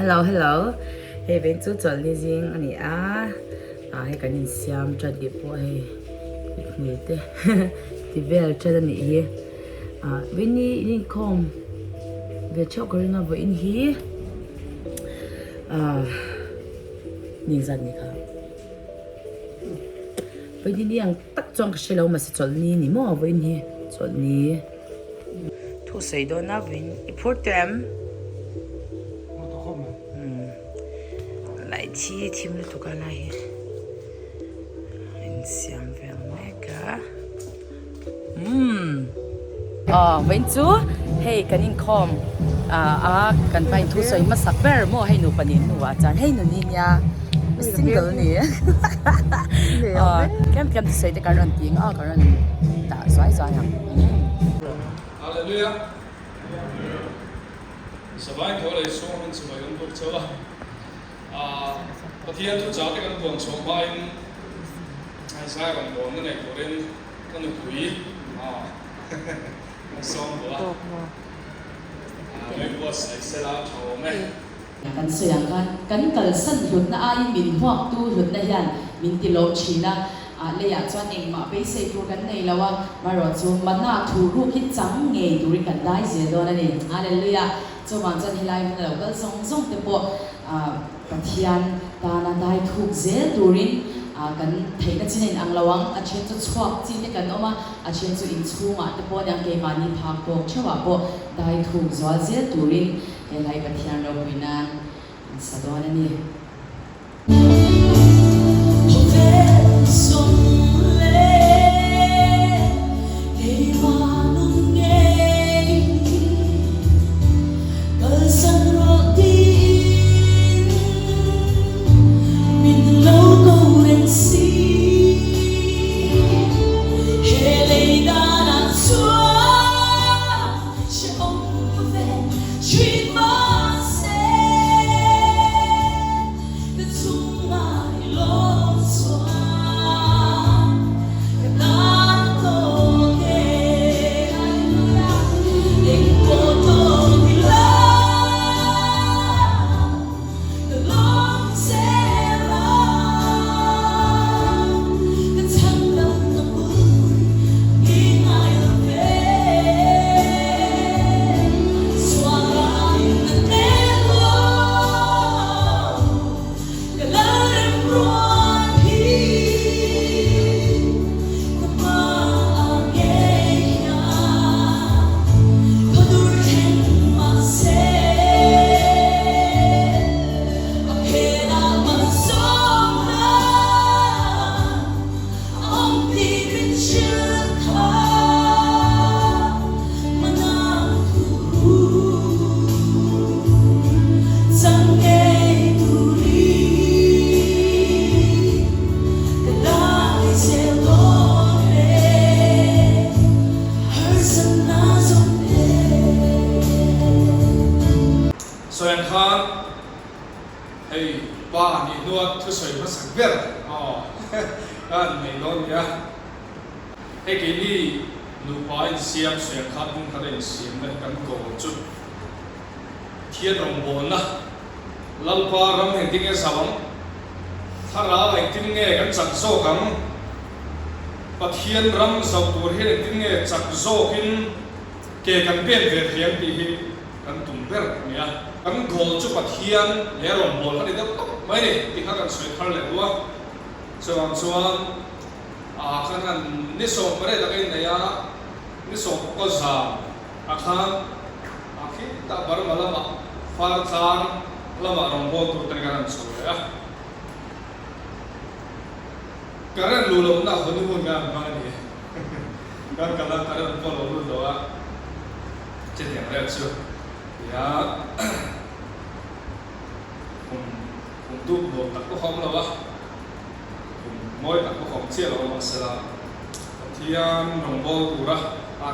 hello hello hey bên chú chọn đi riêng anh ấy hay cái nhìn xem cho đi bộ hay nghỉ thế thì về cho anh ấy bên này đi com về chỗ cái nó với anh ấy nhìn ra nhỉ cả bên này đang tắc trong cái xe lâu mà sẽ chọn đi nhỉ mà với anh ấy chọn đi thu xây đó na bên important lại chi thêm nữa tụi cái này anh xem về mega bên chú hey cái in com cái phải thu xây mà sắc bể mua hay nụ bánh nụ chán hay nụ nhìn nha single nè kem xây để cái rần tiếng cái rần đã xoay xoay à Hallelujah. Sabay ko lay so man sabay ang pagsawa. Patiyan to sa ating buong sobayin ay sa ang buong na ko rin kanu kui. Ang song ba? May boss ay sila chome. Kan sayang kan kalsan hud na ay min huak tu hud na yan min tilom china leya chuan eng ma pe sei tur kan nei lawa maro chu mana thu ru ki chang nge turi kan dai je do na ni hallelujah chu man chan hilai mun lo kal song song te po pathian ta na dai thuk je turin kan theina chinen ang lawang a chen chu chuak chi te kan oma a chen chu in chunga te po nyang ke mani phak tok chewa po dai thuk zo je turin helai pathian ro puina sa do na ni hey ba ni nuat thu soi ma sak ber kan nei don ya hey ke ni nu pa in siam soi khat bung kha den siam na kan ko chu thian rong bon na lal pa ram hen ting e sawang thara lai ting nge kan chak zo kam pathian ram sau tur he ting nge chak zo kin ke kan pen ve thian ti hi kan tum ber nia kan gol chu pathian le rom bol kan idap mai ni ti kha kan soi thar le wa chuan kan ni so pare da kai na ya ni so ko za khan khi ta bar malama far chan lama rom bol tur tan kan so ya karan lu lo na khoni mun ga ma ni kan kala karan ko lo lu do a che tiang le chu ya cùng tu bộ tập có không đâu á mỗi tập có không chia đâu mà sẽ là thì đồng bộ tu ra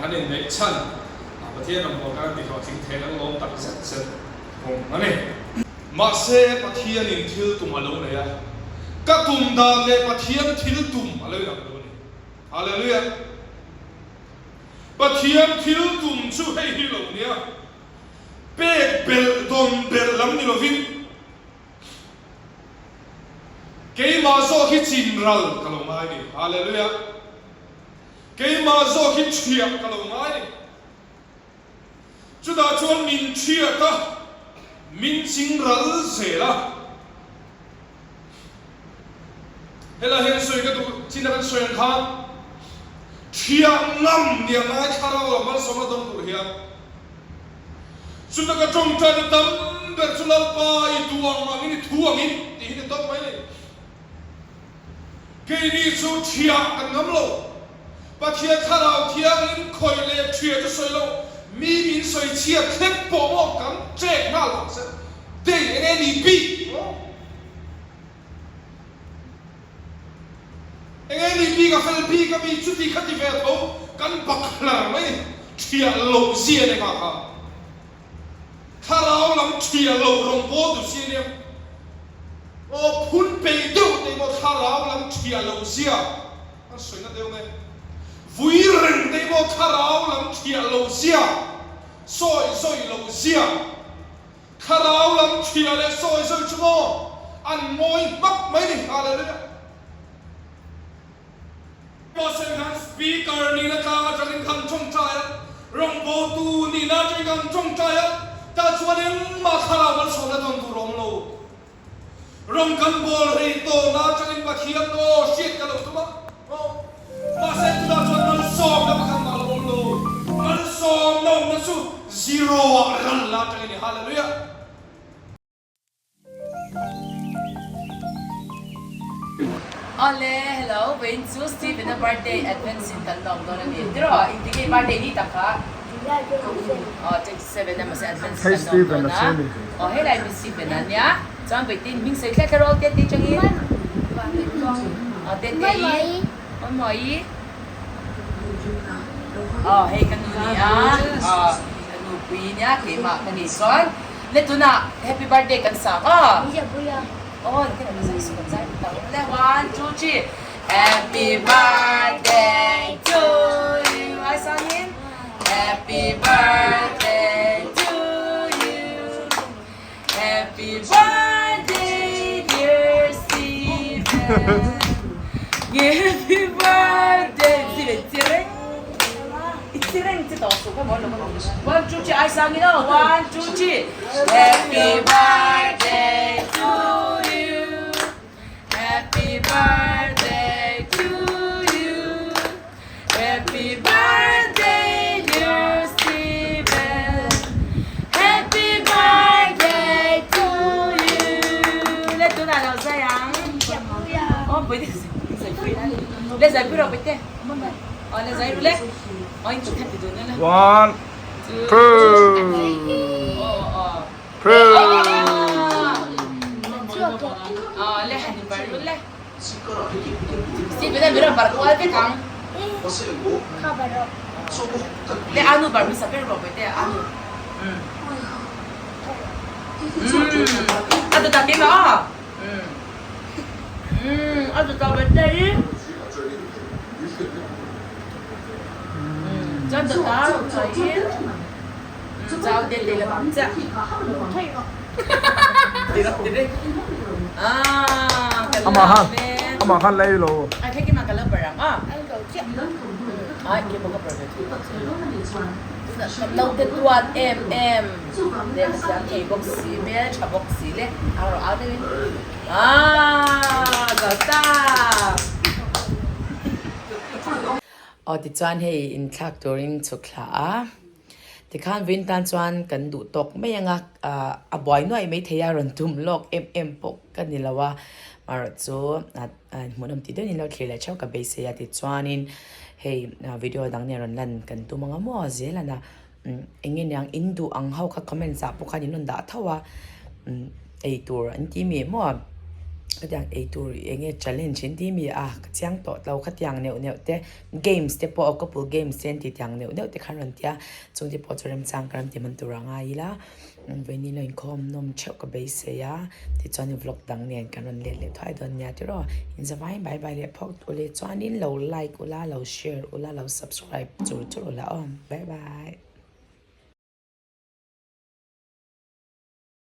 cái này mấy chân và thì đồng bộ cái thì họ chính thế nó lom tập sẽ cùng cái này mà sẽ và thì anh thiếu tụm ở đâu này à các tụm đàn này và thì anh thiếu tụm ở đâu này hallelujah và thì anh thiếu tụm chú hay hiểu đâu nhỉ bel don bel lam ni lovin cái mà do khi chìm rල් cái lồng mai đi hallelujah cái mà do khi chia cái lồng mai đi chúng ta chọn mình chia ta mình chìm rl sẽ là hay là hiện suy cái tụ chỉ là cái suy khăn chia ngâm niệm ai khá là mà sống ở trong tụ hiện chúng ta cái trong trái đất tâm để chúng ta bay tuang mà mình thuang in thì hiện tại mấy này cái đi số chia cái ngâm lâu và chia khá là chia in khơi lệ chia cho suy lâu mi mình suy chia khép bỏ một cắn chết nào là sẽ để anh đi bị anh đi bị cái phần bị cái bị chút đi khát đi về thôi cắn bạc là mấy chia lâu xia này mà khá là lắm chia lâu rong bố tụ xia này ô phun bể đâu thì mà khá là lắm chia lâu xia anh suy nó đâu này vui rừng thì mà khá là lắm chia lâu xia soi lâu xia khá là lắm chia lại soi chú mò ăn môi mắc mấy đi hallelujah Bosen kan speaker ni na ka jakin kan chong chaya rong bo tu ni na jakin kan chong chaya ta chuanin ma khala wal so na don tu rom lo rong kan bol ri to na jakin ba khiam to shit ka lo tu ma ma se tu da chuan mal som na kan ma lo lo mal som no na su zero ran la jakin hallelujah Ole, hello, when to Stevena Birthday advance in Tandong doon ni. Pero hindi kay birthday ni taka. 27 na mas advance in Tandong na. Oh, hey, I'm Stevena niya. So ang bitin bing sa karo tet di changin. Tet ni. Moi. Oh, hey kanuni kanu pui niya kay ma kani son. Leto na, happy birthday kan sa ka. Oh, kita bisa isukan saya. One, two, three. Happy birthday to you. I sang in. Happy birthday to you. Happy birthday, dear Steven. Happy birthday. Tireng. Tireng itu suka mau lo. One, two, three. I sang in. One, two, three. Happy birthday to you. Happy birthday to you. Happy birthday, dear Steven. Happy birthday to you. Let's do that, sayang. Oh, pwede. Let's say puro pwede. Oh, let's say ulit. Oh, ito kan dito na lang. 1, 2, 3. Le happy birthday le. Stevena birthday barkual ke kang. Le anu bar bisa pero pwede anu. Ato tapi ba? Ato tapi tadi. Jangan tahu saya. Jauh dia le baca. Tidak. Amahan lay lo. Ay, kaya kimakalang barang. Ay, kaya magkabarang. Lautet 1mm. Then siya kay boxy. May boxy le. Araw-araw yun. Gata! Di chuan hei in thak turin chukla ti khan vin tan chuan kan du tok mai anga a boy noi mai theya ron tum lok pok kan nilawa mar chu munam ti den lo thlela chau ka be se ya ti chuanin hei video dang ne ron lan kan tu manga mo zela na engin yang indu ang hau kha comment sa pu khan in da thawa ei tur an ti mi mo yang ei tur enge challenge in ti mi chiang to lau khat yang neu te games te po couple games sen ti yang neu te khan ron tia chung ti po chorem chang karam ti man turanga ila veni lo in kom nom chok ka be se ya ti chani vlog dang ne kan ron le thai don nya ti ro in za bye bye le phok to le chanin lo like ula lo share ula lo subscribe chu la bye bye